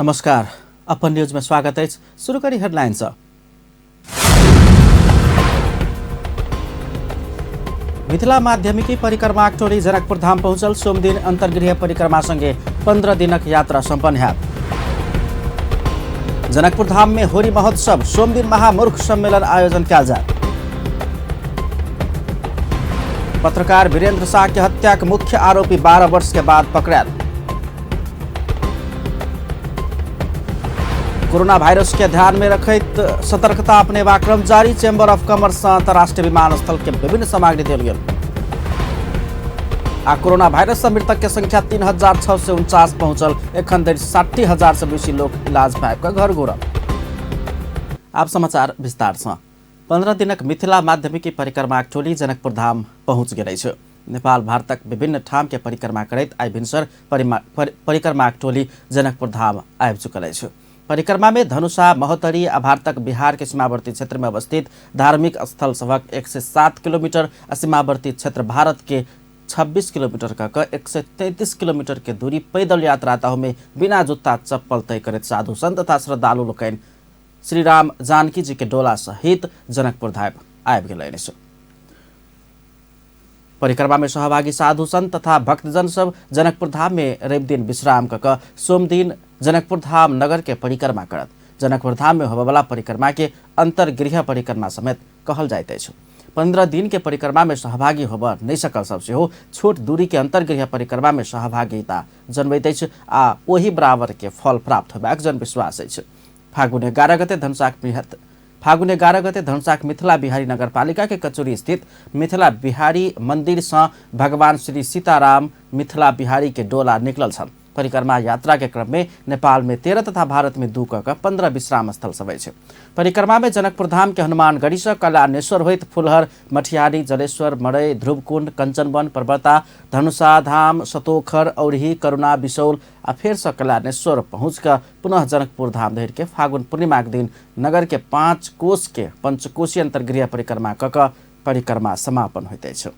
नमस्कार, अपन न्यूज में स्वागत है। शुरू करी हेडलाइंस। मिथिला माध्यमिकी परिक्रमा टोली जनकपुर धाम पहुंचल। सोमदिन अंतर्गृह परिक्रमा संगे 15 दिनक यात्रा संपन्न है। जनकपुर धाम में होरी महोत्सव, सोमदिन महामूर्ख सम्मेलन आयोजन किया जाए। पत्रकार वीरेंद्र शाह की हत्या के मुख्य आरोपी 12 वर्ष के बाद पकड़ायल। कोरोना वायरस के ध्यान में रखत सतर्कता अपनेबा क्रम जारी। चेम्बर ऑफ कॉमर्स से अंतर्राष्ट्रीय विमानस्थल के विभिन्न सामग्री दिल गेल। आ कोरोना वायरस से मृतक के संख्या 3649 पहुंचल। एखन धरि 60,000 से बेसी लोग इलाज पाबि कऽ घर घुरल। आब समाचार विस्तार से। 15 दिनक मिथिला माध्यमिकी परिक्रमा टोली जनकपुर धाम पहुंच गेल अछि। नेपाल भारतक विभिन्न ठाम के परिक्रमा करैत आइ भिनसर परिक्रमा टोली जनकपुर धाम आबि चुकल अछि। परिक्रमा में धनुषा, महोत्तरी आ भारतक बिहार के सीमावर्ती क्षेत्र में अवस्थित धार्मिक स्थल सबक 107 किलोमीटर, सीमावर्ती क्षेत्र भारत के 26 किलोमीटर का 133 किलोमीटर के दूरी पैदल यात्रा ताहू में बिना जूता चप्पल तय करैत साधु संत तथा श्रद्धालु लोकनि श्री राम जानकी जी के डोला सहित जनकपुर धाम आबि गेलनि अछि। परिक्रमा में सहभागी साधु संत तथा भक्तजन सब जनकपुर धाम में रवि दिन विश्राम कऽ सोमदिन जनकपुर धाम नगर के परिक्रमा करत। जनकपुर धाम में होबयवला परिक्रमा के अंतर्गृह परिक्रमा समेत कहल जाइत अछि। 15 दिन के परिक्रमा में सहभागी होब नहीं सकल सब सेहो छोट दूरी के अंतर्गृह परिक्रमा में सहभागिता जनबैत अछि आ ओही बराबर के फल प्राप्त होबाक जन विश्वास अछि। फागुन 11 गते धनुषाक मिथिला बिहारी नगरपालिका के कचौरी स्थित मिथिला बिहारी मंदिर से भगवान श्री सीताराम मिथिला बिहारी के डोला निकलल छल। परिक्रमा यात्रा के क्रम में नेपाल में 13 तथा भारत में 2 कऽ 15 विश्राम स्थल सब अछि। परिक्रमा में जनकपुर धाम के हनुमानगढ़ी से कल्याणेश्वर होइत फुलहर, मठियारी, जलेश्वर, मड़ई, ध्रुवकुंड, कंचनवन, पर्वता, धनुषा धाम, सतोखर, औरही, करुणा, बिसौल आ फेर से कल्याणेश्वर पहुँच कर पुनः जनकपुर धाम धरि के फागुन पूर्णिमा के दिन नगर के 5 कोष के पंचकोशीय अंतर्गृह परिक्रमा कऽ परिक्रमा समापन होइत अछि।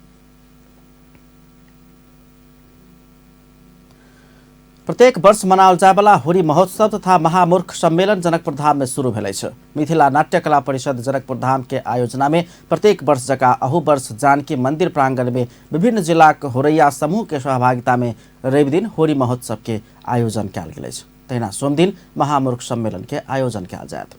प्रत्येक वर्ष मनाओल जायवला होरी महोत्सव तथा महामूर्ख सम्मेलन जनकपुर धाम में शुरू भेल अछि। मिथिला नाट्य कला परिषद जनकपुर धाम के आयोजना में प्रत्येक वर्ष जकाँ अहू वर्ष जानकी मंदिर प्रांगण में विभिन्न जिला के होरैया समूह के सहभागिता में रवि दिन होरी महोत्सव के आयोजन कयल गेल अछि। तहिना सोमदिन महामूर्ख सम्मेलन के आयोजन कयल जायत।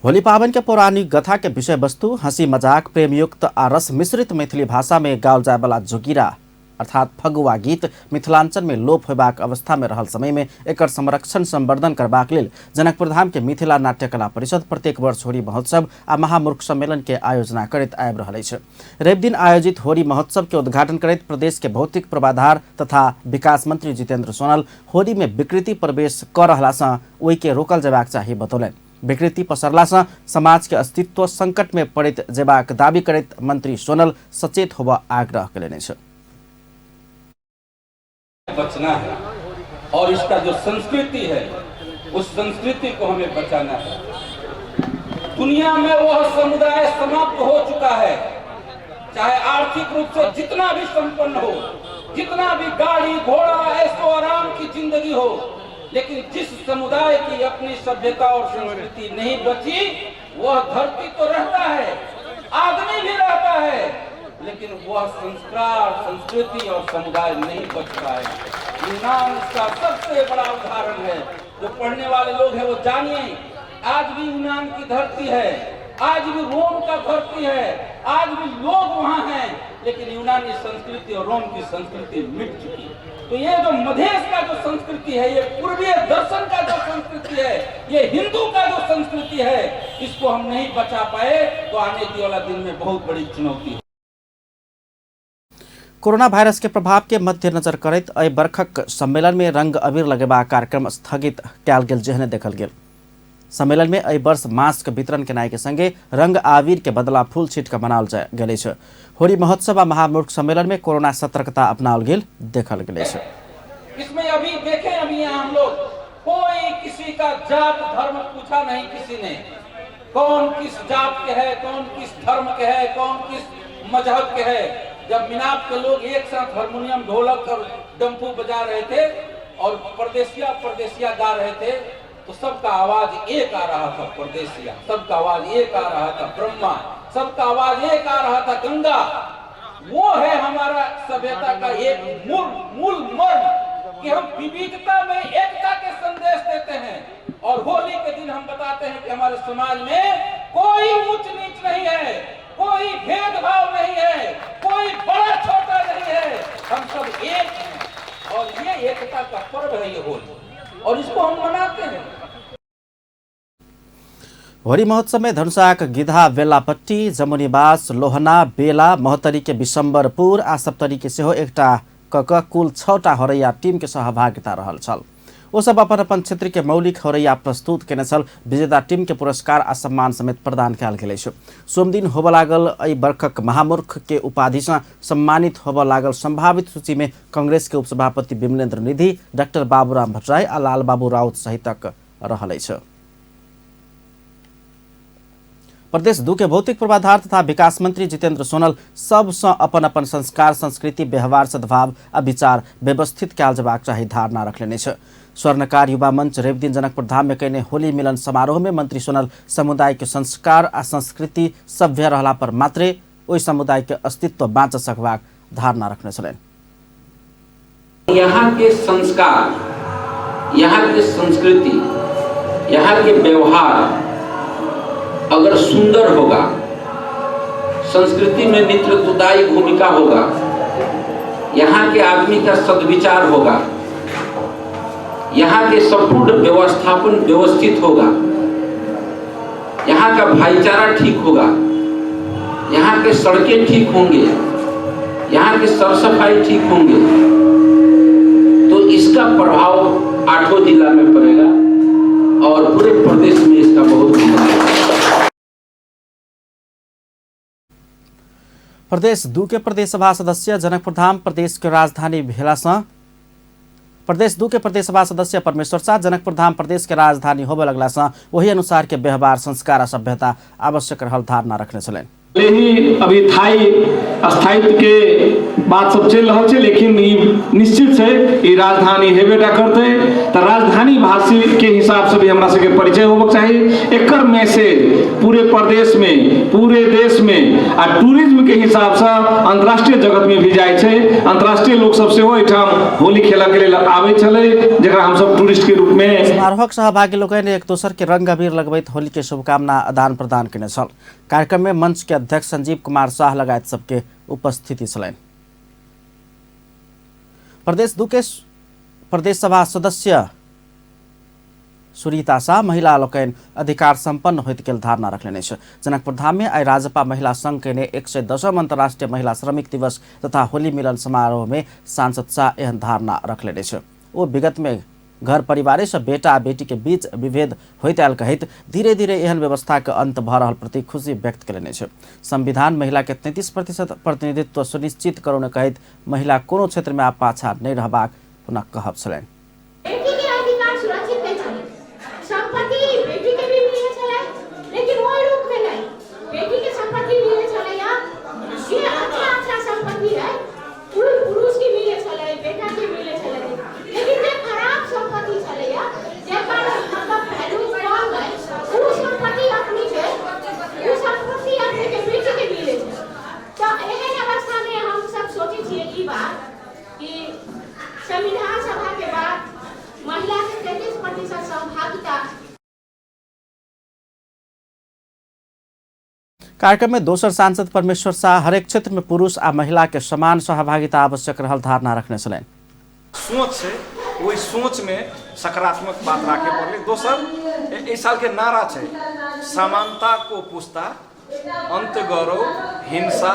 होली पावन के पौराणिक कथा के विषय वस्तु हंसी मजाक प्रेमयुक्त आ रस मिश्रित मैथिली भाषा में गाओल जाय वाला जोगिरा अर्थात फगुआ गीत मिथिलांचल में लोप होबाक अवस्था में रहल समय में एकर संरक्षण संवर्धन करबाक लेल जनकपुर धाम के मिथिला नाट्य कला परिषद प्रत्येक वर्ष होली महोत्सव आ महामूर्ख सम्मेलन के आयोजना करैत आबि रहल अछि। रवि दिन आयोजित होली महोत्सव के उद्घाटन करैत प्रदेश के भौतिक पूर्वाधार तथा विकास मंत्री जितेंद्र सोनल होली में विकृति प्रवेश कऽ रहला सँ ओहि के रोकल जयबाक चाही बतौलनि। विकृति पसरला से समाज के अस्तित्व संकट में पड़ैत जेबाक दावी करैत मंत्री सोनल सचेत होबा आग्रह कयलनि अछि। बचना है और इसका जो संस्कृति है उस संस्कृति को हमें बचाना है। दुनिया में वह समुदाय समाप्त हो चुका है, चाहे आर्थिक रूप से जितना भी संपन्न हो, जितना भी गाड़ी घोड़ा ऐशो आराम की जिंदगी हो, लेकिन जिस समुदाय की अपनी सभ्यता और संस्कृति नहीं बची वह धरती तो रहता है, आदमी भी रहता है, लेकिन वह संस्कार, संस्कृति और समुदाय नहीं बच पाए। यूनान इसका सबसे बड़ा उदाहरण है। जो पढ़ने वाले लोग हैं वो जानिए, आज भी यूनान की धरती है, आज भी रोम का धरती है, आज भी लोग वहां हैं, लेकिन यूनानी संस्कृति और रोम की संस्कृति मिट चुकी है। तो ये जो मधेश का जो संस्कृति है, ये पूर्वीय दर्शन का जो संस्कृति है, ये हिंदू का जो संस्कृति है, इसको हम नहीं बचा पाए तो आने वाला दिन में बहुत बड़ी चुनौती है। कोरोना वायरस के प्रभाव के मद्देनजर करैत एहि बरखक सम्मेलन में रंग अबीर लगेबाक कार्यक्रम स्थगित कयल गेल जेहने देखल गेल। सम्मेलन में एहि वर्ष मास्क वितरण केनाइ के संगे रंग आबिर के बदला फूल छीट के मनाओल गेल छै। होली महोत्सव आ महामूर्ख सम्मेलन में कोरोना सतर्कता अपनाओल गेल देखल गेल छै। इसमें अभी देखें, अभी यहाँ हम लोग कोई किसी का जात धर्म पूछा नहीं किसी ने, कौन किस जात के है, कौन किस धर्म के है, कौन किस मजहब के है। जब मिनाप के लोग एक साथ हारमोनियम ढोलक और डंफू बजा रहे थे और परदेसिया गा रहे थे तो सबका आवाज एक आ रहा था। परदेसिया सबका आवाज एक आ रहा था, ब्रह्मा सबका आवाज एक आ रहा था, गंगा। वो है हमारा सभ्यता का एक मूल मर्म कि हम विविधता में एकता के संदेश देते हैं। और होली के दिन हम बताते हैं कि हमारे समाज में कोई ऊंच नीच नहीं है, कोई भेदभाव नहीं है, कोई बड़ा छोटा नहीं है, हम सब एक हैं। और ये एकता का पर्व है ये होली, और इसको हम मनाते हैं। होली महोत्सव में धनुषाक गिधा बेलापट्टी, जमुनीबास, लोहना, बेला, महोत्तरी के विशंबरपुर आ सप्तरी के सेहो एकटा कक कुल 6टा हरैया टीम के सहभागिता रहल छल। ओ सब अपन अपन क्षेत्र के मौलिक हरैया प्रस्तुत केने छल। विजेता टीम के पुरस्कार आ सम्मान समेत प्रदान कयल गेल छै। सोम दिन होबय लागल एहि वर्षक महामूर्ख के उपाधि से सम्मानित होबय लागल संभावित सूची में कांग्रेस के उपसभापति विमलेन्द्र निधि, डॉक्टर बाबूराम भट्टराई आ लालबाबू राउत सहितक रहल अछि। प्रदेश 2 के भौतिक पूर्वाधार तथा विकास मंत्री जितेंद्र सोनल सबसँ अपन अपन संस्कार, संस्कृति, व्यवहार, सद्भाव आ विचार व्यवस्थित कयल जेबाक चाही धारणा रखलेने छै। स्वर्णकार युवा मंच रेवदीन जनकपुर धाम में कयने होली मिलन समारोह में मंत्री सोनल समुदाय के संस्कार आ संस्कृति सभ्य रहला पर मात्रे ओहि समुदाय के अस्तित्व बाँच सकबाक धारणा रखने छलनि। यहाँ के संस्कार, यहाँ की संस्कृति, यहाँ के व्यवहार अगर सुंदर होगा, संस्कृति में नेतृत्वदायी भूमिका होगा, यहाँ के आदमी का सद्विचार होगा, यहाँ के संपूर्ण व्यवस्थापन व्यवस्थित होगा, यहाँ का भाईचारा ठीक होगा, यहाँ के सड़कें ठीक होंगे, यहाँ की साफ सफाई ठीक होंगे, तो इसका प्रभाव 8 जिला में पड़ेगा और पूरे प्रदेश में इसका बहुत प्रभाव। प्रदेश 2 के प्रदेश सभा सदस्य जनकपुर धाम प्रदेश के राजधानी भेलासँ प्रदेश 2 के प्रदेश सभा सदस्य परमेश्वर शाह जनकपुर धाम प्रदेश के राजधानी होबे लगलासँ वही अनुसार के व्यवहार, संस्कार आ सभ्यता आवश्यक रहल धारणा रखने छलनि। ही अभी स्थायित्व के बात सब चल रहा है, लेकिन निश्चित से ये राजधानी हेबेटा करते तो राजधानी भाषी के हिसाब से भी हमरा सबके परिचय होबक चाहिए। एकर में से पूरे प्रदेश में, पूरे देश में आ टूरिज्म के हिसाब से अंतर्राष्ट्रीय जगत में भी जाए छे। अंतर्राष्ट्रीय लोग सब से एठाम होली खेला के लिए आवे छले, जेकरा हम सब टूरिस्ट के रूप में। समारोहक सहभागी लोगन एक दोसर के रंग अबीर लगबैत होली के शुभकामना आदान प्रदान केने छल। कार्यक्रम में मंच के अध्यक्ष संजीव कुमार शाह लगायत सबके उपस्थिति छलनि। प्रदेश 2 के प्रदेश सभा सदस्य सुरीता शाह महिला लोकनि अधिकार संपन्न होइत गेल धारणा रखलेने छै। जनकपुर धाम में आइ राजपा महिला संघ के 110वां अंतर्राष्ट्रीय महिला श्रमिक दिवस तथा होली मिलन समारोह में सांसद शाह एहन धारणा रखलेने छै। ओ विगत में घर परिवार से बेटा आ बेटी के बीच विभेद होइत आयल कहैत धीरे धीरे एहन व्यवस्था के अंत भ रहल प्रति खुशी व्यक्त कयलनि छै। संविधान महिला के 33% प्रतिनिधित्व सुनिश्चित करौने कहैत महिला कोनो क्षेत्र में आप पाछा नहीं रहबाक पुनः कहब छलनि। कार्यक्रम में दोसर सांसद परमेश्वर शाह हरेक क्षेत्र में पुरुष आ महिला के समान सहभागिता आवश्यक रहल धारणा रखने छलनि। सोच से वही सोच में सकारात्मक बात राखे पड़े। दोसर इस साल के नारा है समानता को पुछता, अंत गौरव, हिंसा,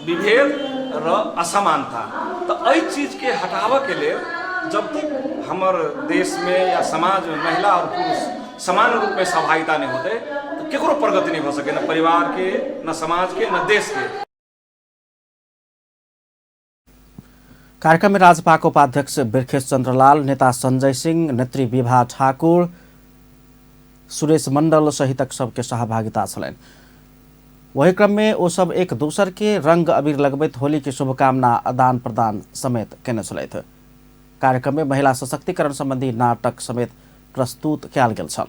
विभेद र असमानता। तो एहि चीज के हटावे के लिए जब तक हमारे देश में या समाज में महिला और पुरुष समान रूप में सहभागिता नहीं होते तो केकरो प्रगति नहीं हो सके, न परिवार के, न समाज के, न देश के। कार्यक्रम में राजपाको उपाध्यक्ष बिरखेश चन्द्रलाल, नेता संजय सिंह, नेत्री विभा ठाकुर, सुरेश मंडल सहित सबके सहभागिता छलैन। वही क्रम में वो सब एक दूसर के रंग अबीर लगबैत होली की शुभकामना आदान प्रदान समेत केने छलैथ। कार्यक्रम में महिला सशक्तिकरण संबंधी नाटक समेत प्रस्तुत कयल गेल छल।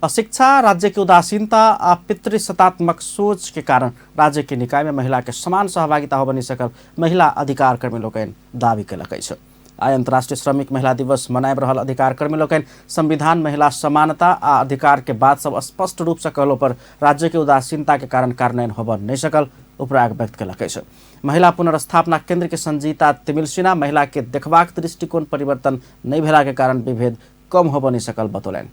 अशिक्षा, राज्य की उदासीनता आ पितृसत्तात्मक सोच के कारण राज्य के निकाय में महिला के समान सहभागिता हो बनी सकल महिला अधिकार कर्मी लोकनि दावी कयलक अछि। आइ अंतर्राष्ट्रीय श्रमिक महिला दिवस मनाइब रहल अधिकार कर्मी लोकनि संविधान महिला समानता आ अधिकार के बात सब स्पष्ट रूप से कहलो पर राज्य के उदासीनता के कारण कार्यान्वयन होब नहीं सकल उपराग व्यक्त कयलक अछि। महिला पुनर्स्थापना केंद्र के संजीता तिमिल सिन्हा महिला के देखबाक दृष्टिकोण परिवर्तन नहीं भेला के कारण विभेद कम हो नहीं सकल बतौलनि।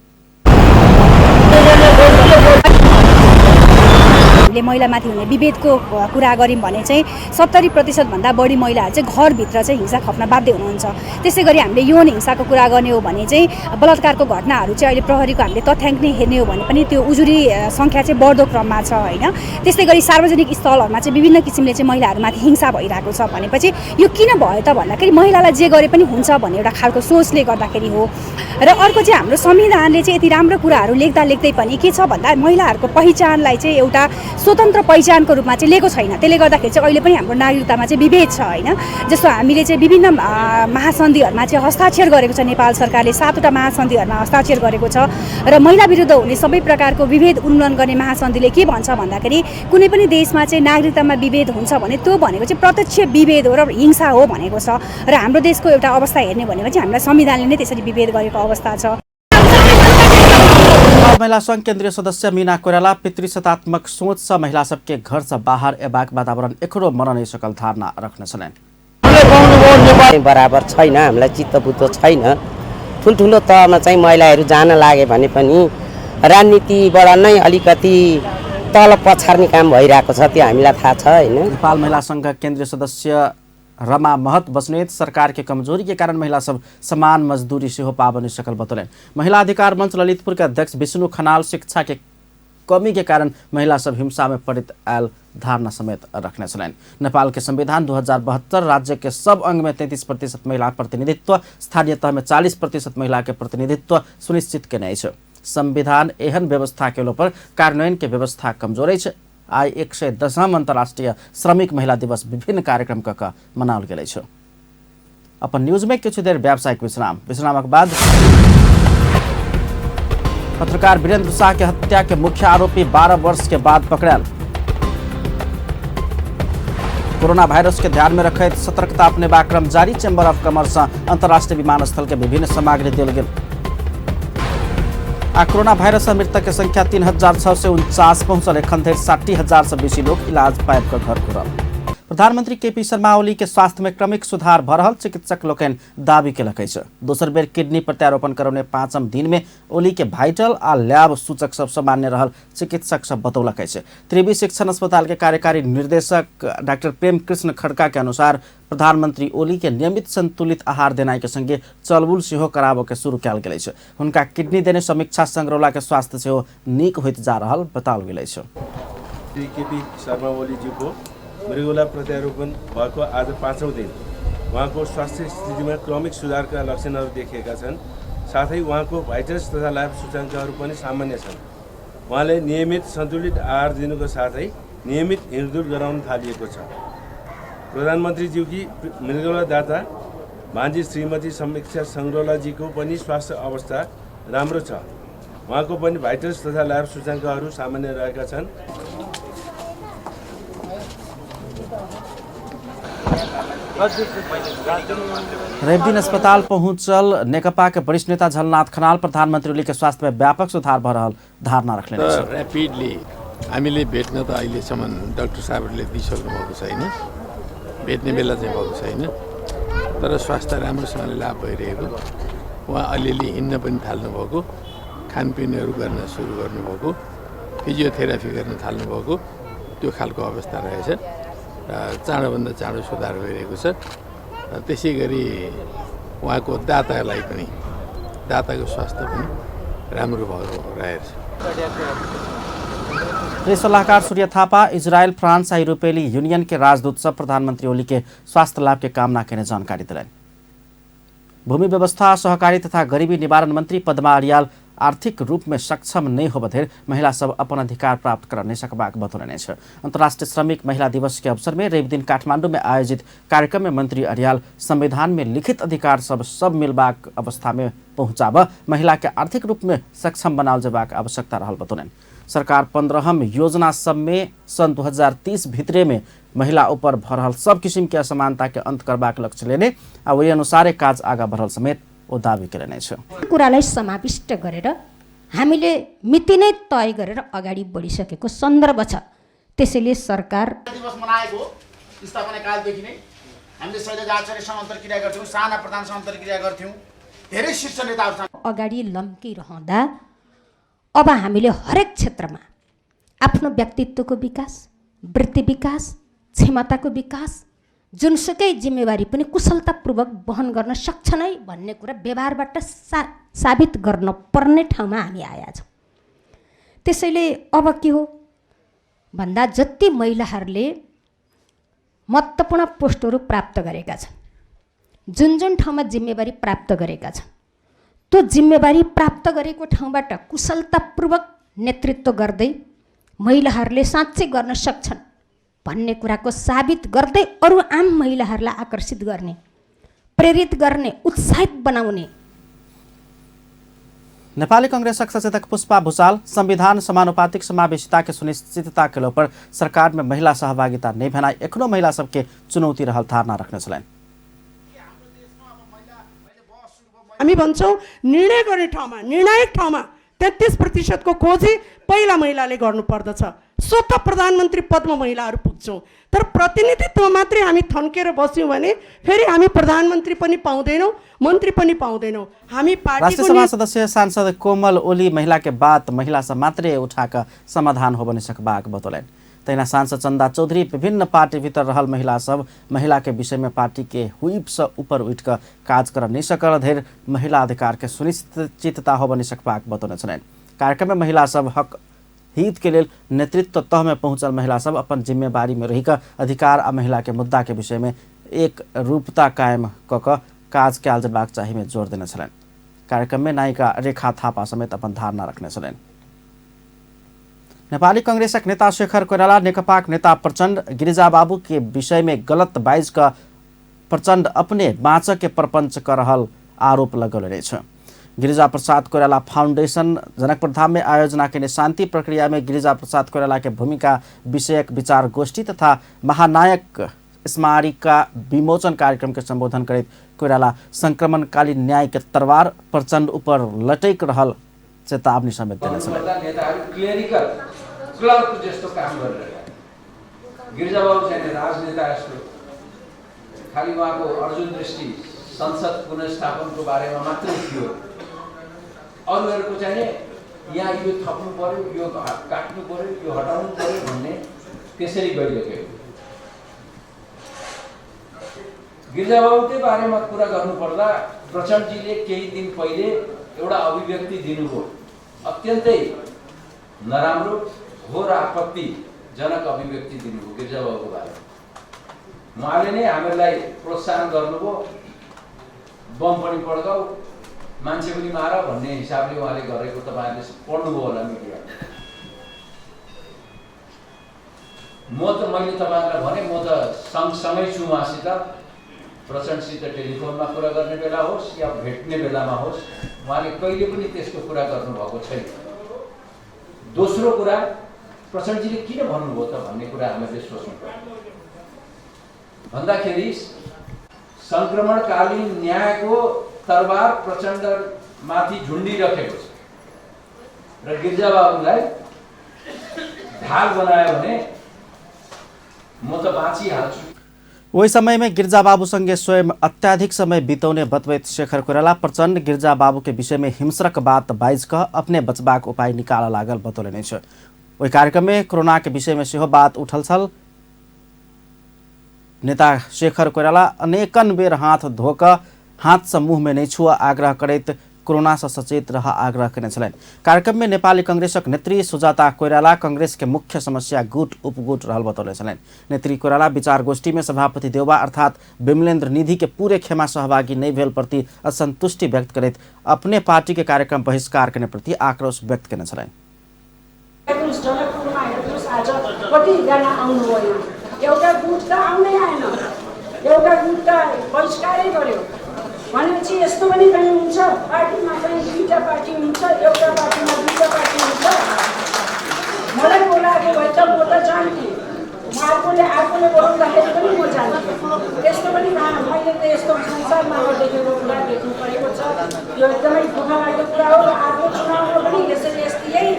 महिलामाथि हुने विभेदको कुरा गऱ्यौँ भने चाहिँ 70% भन्दा बढी महिलाहरू चाहिँ घरभित्र चाहिँ हिंसा खप्न बाध्य हुनुहुन्छ। त्यसै गरी हामीले यौन हिंसाको कुरा गर्ने हो भने चाहिँ बलात्कारको घटनाहरू चाहिँ अहिले प्रहरीको हामीले तथ्याङ्क नै हेर्ने हो भने पनि त्यो उजुरी सङ्ख्या चाहिँ बढ्दो क्रममा छ होइन। त्यस्तै गरी सार्वजनिक स्थलहरूमा चाहिँ विभिन्न किसिमले चाहिँ महिलाहरूमाथि हिंसा भइरहेको छ भनेपछि यो किन भयो त भन्दाखेरि महिलालाई जे गरे पनि हुन्छ भन्ने एउटा खालको सोचले गर्दाखेरि हो। र अर्को चाहिँ हाम्रो संविधानले चाहिँ यति राम्रो कुराहरू लेख्दै पनि के छ भन्दा महिलाहरूको पहिचानलाई चाहिँ एउटा स्वतन्त्र पहिचानको रूपमा चाहिँ लिएको छैन। त्यसले गर्दाखेरि चाहिँ अहिले पनि हाम्रो नागरिकतामा चाहिँ विभेद छ होइन। जस्तो हामीले चाहिँ विभिन्न महासन्धिहरूमा चाहिँ हस्ताक्षर गरेको छ, नेपाल सरकारले 7वटा महासन्धिहरूमा हस्ताक्षर गरेको छ र महिला विरुद्ध हुने सबै प्रकारको विभेद उन्मूलन गर्ने महासन्धिले के भन्छ भन्दाखेरि कुनै पनि देशमा चाहिँ नागरिकतामा विभेद हुन्छ भने त्यो भनेको चाहिँ प्रत्यक्ष विभेद हो र हिंसा हो भनेको छ। र हाम्रो देशको एउटा अवस्था हेर्ने भनेको चाहिँ हामीलाई संविधानले नै त्यसरी विभेद गरेको अवस्था छ। महिला संघ केंद्रीय सदस्य मीना कोइराला पितृसत्तात्मक सोच से महिला सबके घर से बाहर एबाक वातावरण एकरो मर नहीं सकल धारणा रख्न छन्। बराबर छैन, हामीलाई चित्तबुत्तो छैन। ठुल्ठुलो तहमा चाहिँ महिलाहरू जान लागे भने पनि राजनीतिबाट नै अलिकति तल पछार्ने काम भइरहेको छ, त्यो हामीलाई थाहा छ होइन। नेपाल महिला संघ केंद्रीय सदस्य रमा महत बस्नेत सरकार के कमजोरी के कारण महिला सब समान मजदूरी से हो पाबनी सकल बतौलन। महिला अधिकार मंच ललितपुर के अध्यक्ष विष्णु खनाल शिक्षा के कमी के कारण महिला सब हिंसा में पीड़ित आयल धारणा समेत रखने छलैन। नेपाल के संविधान 2072 राज्य के सब अंग में 33% महिला प्रतिनिधित्व, स्थानीय तह में 40% महिला के प्रतिनिधित्व सुनिश्चित केने छ। संविधान एहन व्यवस्था केलो पर कार्यान्वयन के व्यवस्था कमजोर है। आई 110वां अंतर्राष्ट्रीय श्रमिक महिला दिवस विभिन्न कार्यक्रम कऽ मनाओल गेल अछि। अपन न्यूज में किछु देर व्यावसायिक विश्रामक बाद पत्रकार वीरेंद्र शाह के हत्या के मुख्य आरोपी 12 वर्ष के बाद पकड़ायल। कोरोना वायरस के ध्यान में रखैत सतर्कता अपनेबाक क्रम जारी। चेम्बर ऑफ कॉमर्स अंतर्राष्ट्रीय विमानस्थल के विभिन्न सामग्री देल गेल। कोरोना वायरस से मृतक की संख्या 3649 पहुंचल। एखन धरि 60,000 से बेसी लोग इलाज पाइब कऽ घर घुरल। प्रधानमंत्री केपी शर्मा ओली के स्वास्थ्य में क्रमिक सुधार भऽ रहल चिकित्सक लोकनि दावी केलक अछि। दोसर बेर किडनी प्रत्यारोपण करौने 5म दिन में ओली के वाइटल आ लैब सूचक सब सामान्य रहल चिकित्सक सब बतौलक अछि। त्रिवी शिक्षण अस्पताल के कार्यकारी निर्देशक डॉक्टर प्रेम कृष्ण खड़का के अनुसार प्रधानमंत्री ओली के नियमित संतुलित आहार देनाई के संगे चलबुल सेहो कराबो के शुरू कयल गेल अछि। हुनका किडनी देने समीक्षा संग्रौला के स्वास्थ्य सेहो नीक होइत जा रहल बताओल गेल अछि। केपी शर्मा ओली जी को मृगौला प्रत्यारोपण भएको आज 5औं दिन उहाँको स्वास्थ्य स्थितिमा क्रमिक सुधारका लक्षणहरू देखिएका छन्। साथै उहाँको भाइटल्स तथा ल्याब सूचकाङ्कहरू पनि सामान्य छन्। उहाँले नियमित सन्तुलित आहार दिनुको साथै नियमित हिँडडुल गराउन थालिएको छ। प्रधानमन्त्रीज्यूकी मृगौला दाता भान्जी श्रीमती समीक्षा संग्रौलाजीको पनि स्वास्थ्य अवस्था राम्रो छ। उहाँको पनि भाइटल्स तथा ल्याब सूचकाङ्कहरू सामान्य रहेका छन्। रविदिन अस्पताल पहुंचल नेकपा के वरिष्ठ नेता झलनाथ खनाल प्रधानमन्त्री ओली के स्वास्थ्य में व्यापक सुधार भऽ रहल धारणा रखले छ। र्यापिडली हामीले भेट्न त अहिलेसम्म डाक्टर साहबहरूले दिइसक्नु भएको छैन, भेट्ने बेला चाहिँ भएको छैन, तर स्वास्थ्य राम्रोसँगले लाभ भइरहेको, उहाँ अलिअलि हिँड्न पनि थाल्नुभएको, खानपिनहरू गर्न सुरु गर्नुभएको, फिजियोथेरापी गर्न थाल्नुभएको, त्यो खालको अवस्था रहेछ र चाँडोभन्दा चाँडो सुधार भइरहेको छ। त्यसै गरी उहाँको दातालाई पनि दाताको स्वास्थ्य पनि राम्रो भएको रहेछ। प्रेस सलाहकार सूर्य थापा इजरायल, फ्रांस और यूरोपीय यूनियन के राजदूत सब प्रधानमंत्री ओली के स्वास्थ्य लाभ के कामना करने जानकारी दिलाइन। भूमि व्यवस्था, सहकारी तथा गरीबी निवारण मंत्री पद्मा अर्याल आर्थिक रूप में सक्षम नहीं हो बधेर महिला सब अपन अधिकार प्राप्त कर नहीं सकबाक बतौलने छ। अंतर्राष्ट्रीय श्रमिक महिला दिवस के अवसर में रवि दिन काठमांडू में आयोजित कार्यक्रम में मंत्री अर्याल संविधान में लिखित अधिकार सब मिलबाक अवस्था में पहुंचाब महिला के आर्थिक रूप में सक्षम बनाल जबाक आवश्यकता रहल बतौलन। सरकार 15हम योजना सब में सन 2030 भित्रे में महिला ऊपर भरल सब किसिम के असमानता के अंत करबाक लक्ष्य लेने और वही अनुसार काज आगा बढ़ल समेत वो दावी गरेने छ। कुरालाई समाविष्ट गरेर हामीले मिति नै तय गरेर अगाडि बढिसकेको सन्दर्भ छ। त्यसैले सरकार दिवस मनाएको स्थापना कालदेखि नै हामीले शैलजा आचार्यसँग अन्तर्क्रिया गर्थ्यौँ, साना प्रधानसँग अन्तर्क्रिया गर्थ्यौँ, धेरै शीर्ष नेताहरूसँग अगाडि लम्किरहँदा अब हामीले हरेक क्षेत्रमा आफ्नो व्यक्तित्वको विकास, वृत्ति विकास, क्षमताको विकास, जुनसुकै जिम्मेवारी पनि कुशलतापूर्वक वहन गर्न सक्छ नै भन्ने कुरा व्यवहारबाट साबित गर्न पर्ने ठाउँमा हामी आएका छौँ। त्यसैले अब के हो भन्दा जति महिलाहरूले महत्त्वपूर्ण पोस्टहरू प्राप्त गरेका छन्, जुन जुन ठाउँमा जिम्मेवारी प्राप्त गरेका छन्, त्यो जिम्मेवारी प्राप्त गरेको ठाउँबाट कुशलतापूर्वक नेतृत्व गर्दै महिलाहरूले साँच्चै गर्न सक्छन् भन्ने कुराको साबित गर्दै अरू आम महिलाहरूलाई आकर्षित गर्ने, प्रेरित गर्ने, उत्साहित बनाउने। नेपाली कांग्रेस सचेतक पुष्पा भूषाल संविधान समानुपातिक समावेशिता के सुनिश्चितता के लो पर सरकार में महिला सहभागिता नहीं भेना एखनो महिला सबके चुनौती रहल धारणा रखने छन्। हामी भन्छौँ निर्णय गर्ने ठाउँमा, निर्णायक ठाउँमा 33% को खोजी पहिला महिलाले गर्नुपर्दछ। स्वतः प्रधानमन्त्री पदमा महिलाहरू पुग्छौँ, तर प्रतिनिधित्व मात्रै हामी थन्केर बस्यौँ भने फेरि हामी प्रधानमन्त्री पनि पाउँदैनौँ, मन्त्री पनि पाउँदैनौँ। हामी राष्ट्रिय सभा सदस्य सांसद कोमल ओली महिला के बात महिला से मात्रै उठाकर समाधान हो बनि सकबाक बतौलन। तैना सांसद चंदा चौधरी विभिन्न पार्टी भीतर रहल महिला सब महिला के विषय में पार्टी के हुईप से ऊपर उठकर काज कर नहीं सकल धेर महिला अधिकार के सुनिश्चितता हो बनि सकबाक बतौने छन्। कार्यक्रम में महिला सब हक हित के लिए नेतृत्व तह में पहुंचल महिला सब अपन जिम्मेवारी में रहिकर अधिकार आ महिला के मुद्दा के विषय में एक रूपता कायम कक काज कैल जबाक चाहिए में जोर देने छन्। कार्यक्रम में नायिका रेखा थापा समेत अपन धारणा रखने छन्। नेपाली कांग्रेसक नेता शेखर कोइराला नेकपा नेता प्रचण्ड गिरिजाबाबू के विषय में गलत बाइज का प्रचण्ड अपने बाँच के प्रपंच कर रहल आरोप लगौले छ। गिरिजा प्रसाद कोइराला फाउंडेशन जनकपुर धाम में आयोजना के शांति प्रक्रिया में गिरिजा प्रसाद कोइराला के भूमिका विषयक विचार गोष्ठी तथा महानायक स्मारिका विमोचन कार्यक्रम के संबोधन करते कोइराला संक्रमणकालीन न्याय के तरवार प्रचण्ड ऊपर लटक रहल चेतावनी समेत देने छन्। क्लर्क जस्तो काम गरिरहेका गिरिजाबाबु चाहिँ राजनेता जस्तो खालि उहाँको अर्जुन दृष्टि संसद पुनर्स्थापनको बारेमा मात्रै थियो। अरूहरूको चाहिँ यहाँ यो थप्नु पर्यो, यो काट्नु पर्यो, यो हटाउनु पर्यो भन्ने त्यसरी गरिरहेको। गिरिजाबाबुकै बारेमा कुरा गर्नुपर्दा प्रचण्डजीले केही दिन पहिले एउटा अभिव्यक्ति दिनुभयो, अत्यन्तै नराम्रो घोर आपत्तिजनक अभिव्यक्ति दिनुभयो गिरिजाबाबुको बारेमा। उहाँले नै हामीलाई प्रोत्साहन गर्नुभयो, बम पनि पड्काऊ, मान्छे पनि मार भन्ने हिसाबले उहाँले गरेको तपाईँहरूले पढ्नुभयो होला मिडिया। मैले तपाईँहरूलाई भने म त सँगसँगै छु उहाँसित, प्रचण्डसित टेलिफोनमा कुरा गर्ने बेला होस् या भेट्ने बेलामा होस्, उहाँले कहिले पनि त्यस्तो कुरा गर्नुभएको छैन। दोस्रो कुरा, प्रचण्डजीले किन भन्नुभयो त भन्ने कुरा हामीले सोच्नु पर्यो। भन्दाखेरि संक्रमणकालीन न्यायको तरवार प्रचण्डमाथि झुन्डिरहेको छ र गिरिजाबाबुलाई ढाल बनायो भने म त बाँचिहाल्छु। वही समय में गिरिजाबाबू संगे स्वयं अत्याधिक समय बिताउने बतवैत शेखर कोइराला प्रचण्ड गिरिजाबाबू के विषय में हिंसक बात बाइज कह अपने बचबाक उपाय निकाल लागल बतौले छ। वही कार्यक्रम में कोरोना के विषय में सेहो बात उठल छल। नेता शेखर कोइराला अनेकन बेर हाथ धोकर हाथ से मुंह में नहीं छुआ आग्रह करैत कोरोना से सचेत रह आग्रह करने छलनि। कार्यक्रम में नेपाली कांग्रेसक नेत्री सुजाता कोइराला कांग्रेस के मुख्य समस्या गुट उपगुट रहल बतौले छलनि। नेत्री कोइराला विचार गोष्ठी में सभापति देउबा अर्थात विमलेन्द्र निधि के पूरे खेमा सहभागी नहीं भेल प्रति असंतुष्टि व्यक्त करैत अपने पार्टी के कार्यक्रम बहिष्कार करने प्रति आक्रोश व्यक्त करने छलनि। एउटा गुट त आउनै आएन, एउटा गुट त बहिष्कारै गर्यो भनेपछि यस्तो पनि कहीँ हुन्छ पार्टीमा चाहिँ दुईवटा पार्टी हुन्छ, एउटा पार्टीमा दुईवटा पार्टी हुन्छ। मलाई बोलाएको भए त म त जान्थेँ, म आफूले बोलाउँदाखेरि पनि म जान्थेँ। त्यस्तो पनि मैले त यस्तो संसारमा नदेखेको कुरा देख्नु परेको छ। यो एकदमै दुःख लागेको कुरा हो र आफ्नो चुनावमा पनि यसरी यही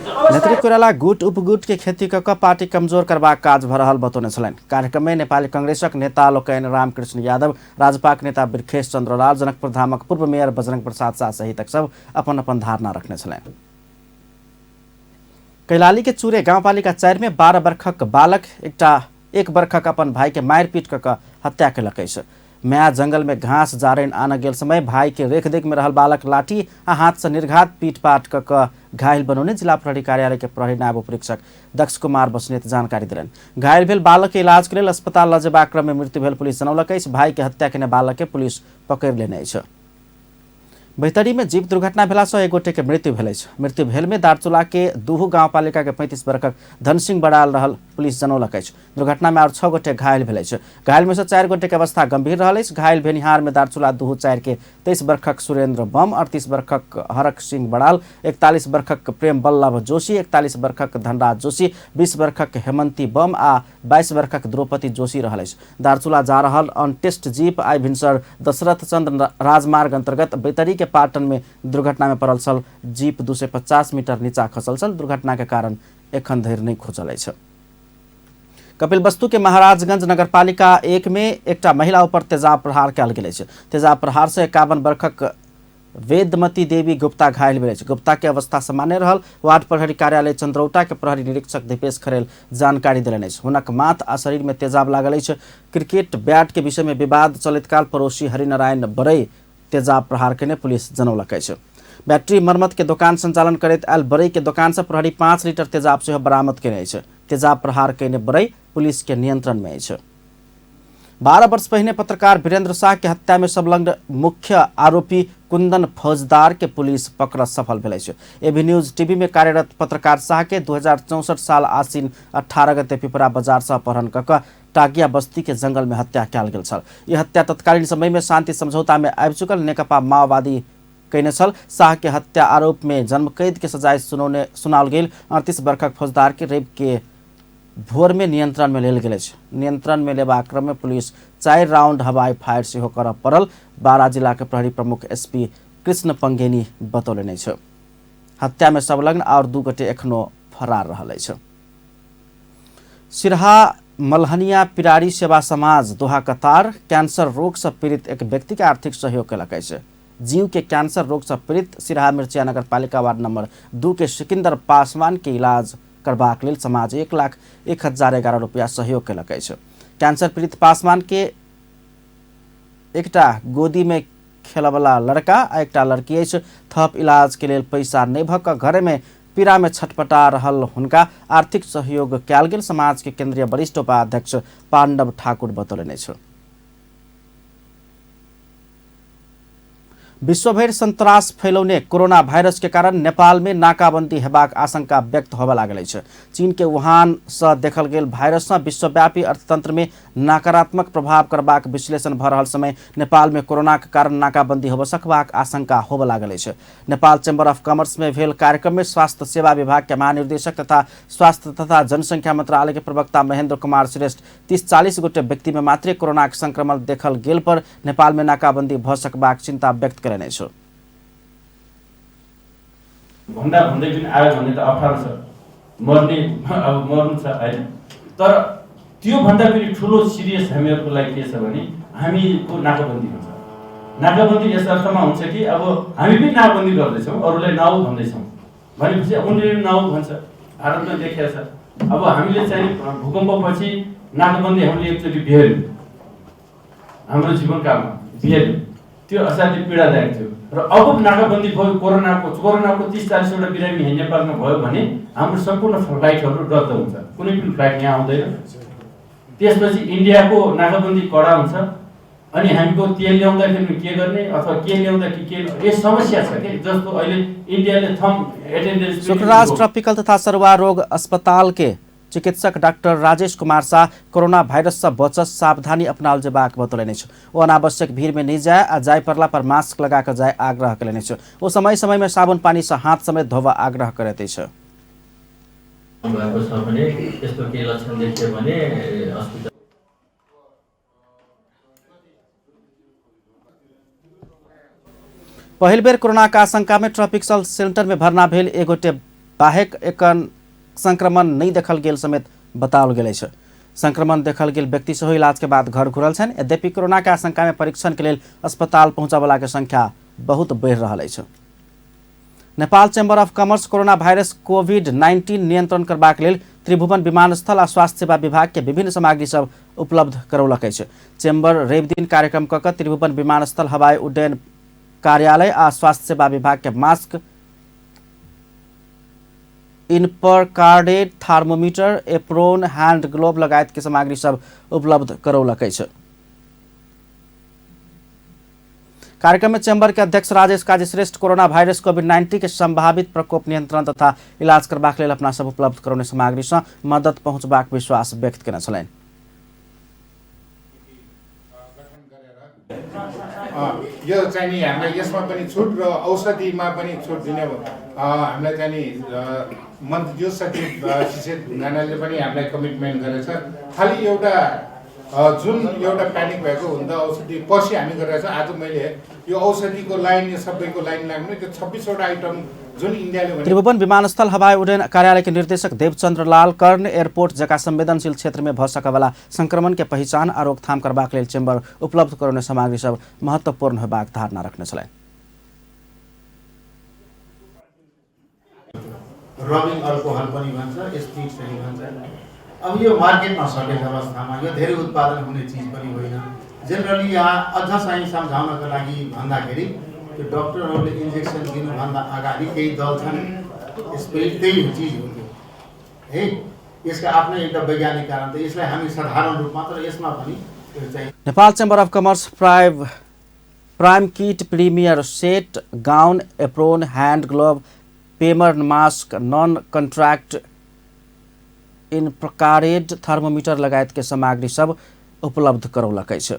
नेत्री कोइराला गुट उपगुट के खेती क पार्टी कमजोर करबाक काज भ रहल बतौने छलनि। कार्यक्रम में नेपाली कांग्रेसक नेता लोकैन रामकृष्ण यादव, राजपाक नेता बिरखेश चन्द्रलाल, जनकपुर धामक पूर्व मेयर बजरंग प्रसाद शाह सहित सब अपन अपन धारणा रखने छलनि। कैलाली के चूरे गाउँपालिका 4 में 12 वर्षक बालक एक वर्षक अपन भाई के मारपीट क हत्या कयलकै छ। म्या जंगल में घास जारैन आन गेल समय भाई के रेखदेख में रहल बालक लाठी आ हाथ से निर्घात पीटपाट क घायल बनौने जिला प्रहरी कार्यालय के प्रहरी नायब उपरीक्षक दक्ष कुमार बस्नेत जानकारी दिलन। घायल भेल बालक के इलाज के लेल अस्पताल लजेबाक क्रम में मृत्यु भेल पुलिस जनौलकै। भाई के हत्या केने बालक के पुलिस पकड़ि लेने छ। बैतडी में जीप दुर्घटना भेला से एक गोटे के मृत्यु भेल छ। मृत्यु भेल में दार्चुला के दुहु गाउँपालिका के 35 वर्षक धनसिंह बड़ाल रहल पुलिस जनौलकै। दुर्घटना में और 6 गोटे घायल भेल छ। घायल में से 4 गोटे के अवस्था गंभीर रहल। घायल भेनिहार में दार्चुला दुहु 4 के 23 वर्षक सुरेंद्र बम, 38 वर्षक हरक सिंह बड़ाल, 41 वर्षक प्रेम बल्लभ जोशी, 41 वर्षक धनराज जोशी, 20 वर्षक हेमंती बम आ 22 वर्षक द्रौपदी जोशी रहल। दार्चुला जा रहल अनटेस्ट जीप आई भिनसर दशरथ चंद्र राजमार्ग अंतर्गत बैतडी के पाटन में दुर्घटना में पड़ल छल। जीप 250 मीटर नीचा खसल छल। दुर्घटना के कारण एखन धरि नहीं खोजल छ। कपिलवस्तु के महाराजगंज नगरपालिका 1 में एक महिला ऊपर तेजाब प्रहार कयल गेल छै। तेजाब प्रहार से 51 वर्षक वेदमती देवी गुप्ता घायल भेल छै। गुप्ता के अवस्था सामान्य रहल। वार्ड प्रहरी कार्यालय चंद्रौटा के प्रहरी निरीक्षक दीपेश खरेल जानकारी देलनि अछि। हुनक माथ आ शरीर में तेजाब लागल अछि। क्रिकेट बैट के विषय में विवाद चलैत काल पड़ोसी हरिनारायण बड़ई तेजाब प्रहार केने पुलिस जनौलक अछि। बैटरी मरम्मत के दुकान संचालन करैत आयल बड़ई के दुकान से प्रहरी 5 लीटर तेजाब सेहो बरामद केने अछि। तेजाब प्रहार केने बड़ई पुलिस के नियंत्रण में अछि। 12 वर्ष पहले पत्रकार वीरेंद्र शाह के हत्या में संलग्न मुख्य आरोपी कुंदन फौजदार के पुलिस पकड़ सफल भेल अछि। एबी न्यूज टीवी में कार्यरत पत्रकार शाह के 2064 साल आसीन 18 गते पिपरा बाजार से अपहरण क टागिया बस्ती के जंगल में हत्या कयल गेल छल। यह हत्या तत्कालीन समय में शांति समझौता में आबि चुकल नेकपा माओवादी कयने छल। शाह के हत्या आरोप में जन्म कैद के सजाए सुनाओल गेल। 38 वर्षक फौजदार के रेप के भोर में नियंत्रण में लेल गेल। नियंत्रण में लेबा क्रम में पुलिस 4 राउंड हवाई फायर सेहो करऽ पड़ल। 12 जिला के प्रहरी प्रमुख एसपी कृष्ण पंगेनी बतौलनि छ। हत्या में संलग्न और 2 गोटे एखनो फरार रहल अछि। सिरहा मलहनिया पिरारी सेवा समाज दोहा कतार कैंसर रोग से पीड़ित एक व्यक्ति के आर्थिक सहयोग कयलक अछि। जीव के कैंसर रोग से पीड़ित सिरहा मिर्चिया नगर पालिका वार्ड नंबर 2 के सिकंदर पासवान के इलाज करबाक लेल समाज 1,01,011 रुपया सहयोग कयलक अछि। कैंसर पीड़ित पासवान के एकटा गोदी में खेलवला लड़का आ एकटा लड़की अछि। थप इलाज के लेल पैसा नहि भऽ कऽ घरे में पीड़ा में छटपटा रहल हुनका आर्थिक सहयोग कयल गेल। समाज के केंद्रीय वरिष्ठ उपाध्यक्ष पांडव ठाकुर बतौलनि छ। विश्वभर सन्तास फैलौने कोरोना भाइरस के कारण नेपाल में नाकाबंदी हेबाक आशंका व्यक्त होबे लागल अछि। चीन के वुहान से देखल गेल भाइरस से विश्वव्यापी अर्थतंत्र में नकारात्मक प्रभाव करबाक विश्लेषण भ रहल समय नेपाल में कोरोना के कारण नाकाबंदी होबे सकबाक आशंका होबे लागल अछि। नेपाल चैम्बर ऑफ कॉमर्स में भेल कार्यक्रम में स्वास्थ्य सेवा विभाग के महानिर्देशक तथा स्वास्थ्य तथा जनसंख्या मंत्रालय के प्रवक्ता महेंद्र कुमार श्रेष्ठ 30-40 गोटे व्यक्ति में मात्र कोरोना के संक्रमण देखल गेल पर नेपाल में नाकाबंदी भ सकबाक चिंता व्यक्त करेने छ। भन्दा भन्दै पनि आयो भने त अप्ठ्यारो छ, मर्ने अब मर्नु छ हैन। तर त्यो भन्दा पनि ठुलो सिरियस हामीहरुको लागि के छ भने हामीको नाकाबन्दी हुन्छ। नाकाबन्दी यस अर्थमा हुन्छ कि अब हामी पनि नाकाबन्दी गर्दैछौँ, अरूलाई नाउ भन्दैछौँ भनेपछि उनीहरूले नाउ भन्छ। भारतमा देखिया छ अब हामीले चाहिँ भूकम्पपछि नाकाबन्दी हामीले एकचोटि बिहेर्यौँ, हाम्रो जीवनकालमा बिहेर्यौँ, त्यो असाध्यै पीडादायक थियो। र अब नाकाबन्दी भयो, कोरोनाको 30-40 वटा बिरामी यहाँ नेपालमा भयो भने हाम्रो सम्पूर्ण फ्लाइटहरू रद्द हुन्छ, कुनै पनि फ्लाइट यहाँ आउँदैन। त्यसपछि इन्डियाको नाकाबन्दी कडा हुन्छ अनि हामीको तेल ल्याउँदाखेरि के गर्ने अथवा के ल्याउँदा के यो समस्या छ के। जस्तो अहिले इन्डियाले थम एटेन्डेन्स। शुक्रराज ट्रपिकल तथा सरुवा रोग अस्पताल के चिकित्सक doctor Rajesh Kumar Shah corona virus से बचत सावधानी अपनाल जेबाक बतौलनि छ। वो अनावश्यक भीड़ में नहीं जाए आ जाय पड़ला पर मास्क लगा कर जाए आग्रह करेनि छ। वो समय समय में साबुन पानी से हाथ समेत धोवा आग्रह करते छ। भएको छ भने त्यस्तो केही लक्षण देखियो भने अस्पताल पहिल बेर कोरोना का आशंका में ट्रपिकल सेंटर में भर्ना भेल एगोटे बाहेक एकन संक्रमण नहीं देखल गेल समेत बताओल गेल छ। संक्रमण देखल गेल व्यक्ति सेहो इलाज के बाद घर घुरल छन्। यद्यपि कोरोना के आशंका में परीक्षण के लिए अस्पताल पहुंचवला के संख्या बहुत बढ़ रहा है। Nepal chamber of commerce corona virus कोविड-19 नियंत्रण करबाक लेल त्रिभुवन विमानस्थल आ स्वास्थ्य सेवा विभाग के विभिन्न सामग्री सब उपलब्ध करौलक अछि। चेम्बर रवि दिन कार्यक्रम कऽ त्रिभुवन विमानस्थल हवाई उड्डयन कार्यालय आ स्वास्थ्य सेवा विभाग के मास्क, इनपरकार्डेड थर्मोमीटर, एप्रोन, हैंड ग्लोव लगायत के सामग्री सब उपलब्ध करौलक अछि। कार्यक्रम में चेम्बर के अध्यक्ष राजेश काजी श्रेष्ठ कोरोना वायरस कोविड-19 के संभावित प्रकोप नियंत्रण तथा इलाज करबाक लेल अपना सब उपलब्ध कराउने सामग्री से मदद पहुंचबाक विश्वास व्यक्त केने छलनि। यो चाहिँ नि हामीलाई यसमा पनि छुट र औषधिमा पनि छुट दिने हामीलाई चाहिँ नि मन्त्री सचिव शिशिर ढुङ्गानाले पनि हामीलाई कमिटमेन्ट गरेछ। खालि एउटा जुन एउटा प्यानिक भएको हुन्छ औषधि पछि हामी गरेका छौँ। आज मैले यो औषधिको लाइन यो सबैको लाइन लाग्ने त्यो 26 वटा आइटम जुन इन्डियाले त्रिभुवन विमानस्थल हवाई उड्डयन कार्यालय के निर्देशक देवचंद्र लाल कर्ण एयरपोर्ट जका संवेदनशील क्षेत्र में भ सकवला संक्रमण के पहचान आ रोकथाम करबाक लेल चेम्बर उपलब्ध कराउने सामग्री सब महत्वपूर्ण होबाक धारणा रखने छलनि। रबिङ अल्कोहल पनि भन्छ, स्पिरिट पनि भन्छ। अब यो मार्केटमा सकेको अवस्थामा यो धेरै उत्पादन हुने चिज पनि होइन। जेनरली यहाँ अझ चाहिँ सम्झाउनको लागि भन्दाखेरि त्यो डक्टरहरूले इन्जेक्सन दिनुभन्दा अगाडि केही दल छन् स्पिरिट त्यही चिज हुन्थ्यो है। यसका आफ्नै एउटा वैज्ञानिक कारण त यसलाई हामी साधारण रूपमा तर यसमा पनि चाहिँ Nepal chamber of commerce prime kit premier set, gown, apron, hand glove, पेमर मास्क, नॉन कॉन्ट्रैक्ट इनप्रकारेड थर्मोमीटर लगायत के सामग्री सब उपलब्ध करौलक अछि।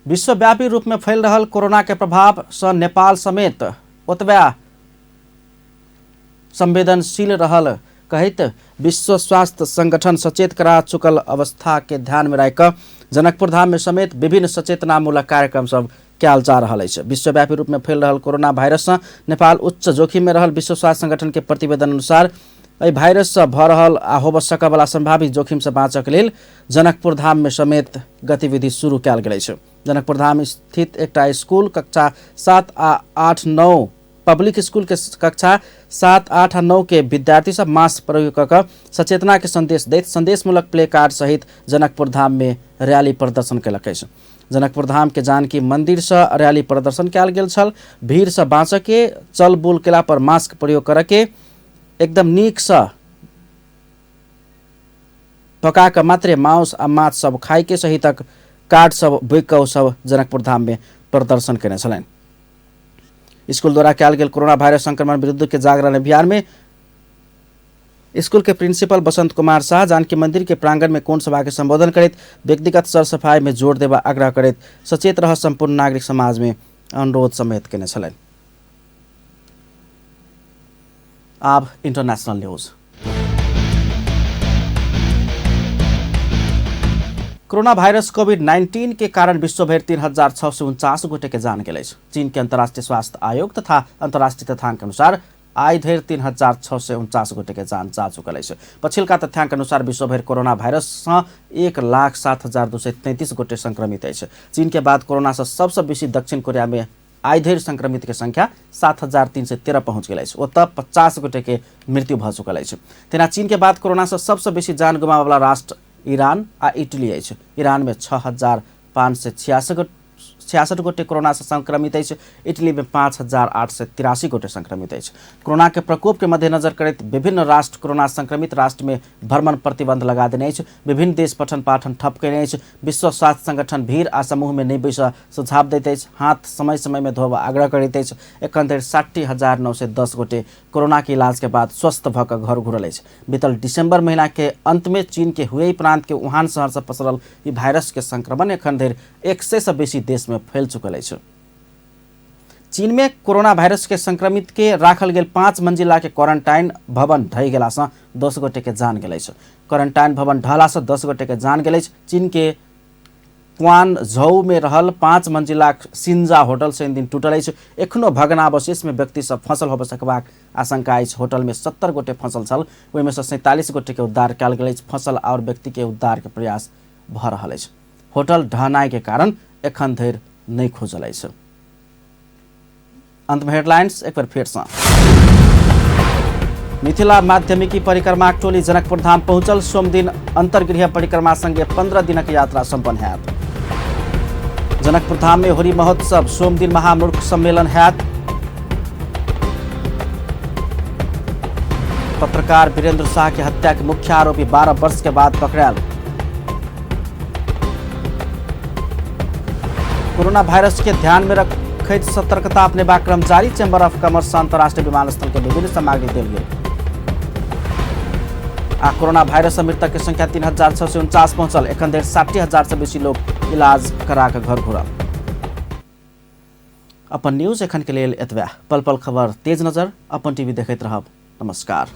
विश्वव्यापी रूप में फैल रहल कोरोना के प्रभाव से नेपाल समेत ओतबे संवेदनशील रहल कहत विश्व स्वास्थ्य संगठन सचेत करा चुकल अवस्था के ध्यान में रख जनकपुर धाम में समेत विभिन्न सचेतनामूलक कार्यक्रम सब कयल जा रहा है। विश्वव्यापी रूप में फैल रहल कोरोना वायरस से नेपाल उच्च जोखिम में रहल विश्व स्वास्थ्य संगठन के प्रतिवेदन अनुसार एहि वायरस से भ रहल आ होब सकवला संभावित जोखिम से बाँचक लेल जनकपुर धाम में समेत गतिविधि शुरू कयल गेल अछि। जनकपुर धाम स्थित एकटा स्कूल कक्षा 7 आ 8, 9 पब्लिक स्कूल के कक्षा 7, 8 आ 9 के विद्यार्थी सब मास्क प्रयोग कर सचेतना के संदेश दैत संदेशमूलक प्ले कार्ड सहित जनकपुर धाम में रैली प्रदर्शन कयलक अछि। जनकपुर धाम के जानकी मंदिर से रैली प्रदर्शन कयल गेल छल। भीड़ से बाँचके के चल बुल केला पर मास्क प्रयोग करके एकदम नीक से पका के मात्रे मांस आ माछ सब खाई के सही तक कार्ड सब बुक सब जनकपुर धाम में प्रदर्शन केने छलनि। स्कूल द्वारा कयल गेल कोरोना वायरस संक्रमण विरुद्ध के जागरण अभियान में स्कूल के प्रिंसिपल बसंत कुमार शाह जानकी मंदिर के प्रांगण में कोन सभा के संबोधन करते व्यक्तिगत सर सफाई में जोर देवा आग्रह करते सचेत रह संपूर्ण नागरिक समाज में अनुरोध समेत केने छलनि। अब इंटरनेशनल न्यूज। कोरोना वायरस कोविड-19 के कारण विश्वभर 3,649 गोटे के जान गेल। चीन के अंतर्राष्ट्रीय स्वास्थ्य आयोग तथा अंतर्राष्ट्रीय तथ्यांक अनुसार आइ धरि 3,649 गोटे के जान जा चुकल अछि। पछिलका तथ्यांक अनुसार विश्वभर कोरोना वायरस से 1,07,233 गोटे संक्रमित अछि। चीन के बाद कोरोना से सबसे बेसी दक्षिण कोरिया में आइ धरि संक्रमित के संख्या 7,313 पहुँच गई। ओतऽ 50 गोटे के मृत्यु भ चुकल अछि। तेना चीन के बाद कोरोना से सबसे बेसी जान गुमावे वाला राष्ट्र ईरान आ इटली अछि। ईरान में 6,566 गोटे कोरोना से संक्रमित अछि। इटली में 5,883 गोटे संक्रमित अछि। कोरोना के प्रकोप के मद्देनजर करैत विभिन्न राष्ट्र कोरोना संक्रमित राष्ट्र में भ्रमण प्रतिबंध लगा देने अछि। विभिन्न देश पठन पाठन ठप कयने अछि। विश्व स्वास्थ्य संगठन भीड़ आ समूह में नहि बैसऽ सुझाव दैत अछि। हाथ समय समय में धोबा आग्रह करैत अछि। एखन धरि 60,910 गोटे कोरोना के इलाज के बाद स्वस्थ भऽ कऽ घर घुरल अछि। बीतल दिसंबर महीना के अंत में चीन के हुबेई प्रांत के वुहान शहर से पसरल ई वायरस के संक्रमण एखन धरि 100 से बेसी देश में फैल चुकल अछि। चीन में कोरोना वायरस के संक्रमित के राखल गेल 5 मंजिला के क्वारंटाइन भवन ढहि गेला से 10 गोटे के जान गेल अछि। क्वारंटाइन भवन ढहला से 10 गोटे के जान गेल अछि। चीन के क्वानझौ में रहल 5 मंजिला सिंजा होटल से दिन टूटल अछि। एखनो भग्नावशेष में व्यक्ति सब फंसल होबे सकबाक आशंका अछि। होटल में 70 गोटे फंसल छल, ओहि में से 47 गोटे के उद्धार कयल गेल अछि। फंसल और व्यक्ति के उद्धार के प्रयास भ रहल अछि। होटल ढहनाई के कारण एखन धरि नहीं खोजल अछि। अंत में हेडलाइंस एक बार फिर से। मिथिला माध्यमिकी परिक्रमा टोली जनकपुर धाम पहुंचल। सोम दिन अंतर्गृह परिक्रमा संगे 15 दिनक यात्रा संपन्न हैत। जनकपुर धाम में होली महोत्सव। सोम दिन महामूर्ख सम्मेलन हैत। पत्रकार वीरेंद्र शाह की हत्या के मुख्य आरोपी 12 वर्ष के बाद पकड़ायल। कोरोना वायरस के ध्यान में रखैत सतर्कता अपनेबाक क्रम जारी। चेंबर ऑफ कॉमर्स अंतर्राष्ट्रीय विमानस्थल के विभिन्न सामग्री देल गेल। आ कोरोना वायरस से मृतक के संख्या 3,649 पहुंचल। एखन धरि 60,000 से बेसी लोग इलाज करा के घर घुरल। अपन न्यूज एखन के लेल एतबे। पल पल खबर तेज नजर अपन टीवी देखैत रहब। नमस्कार।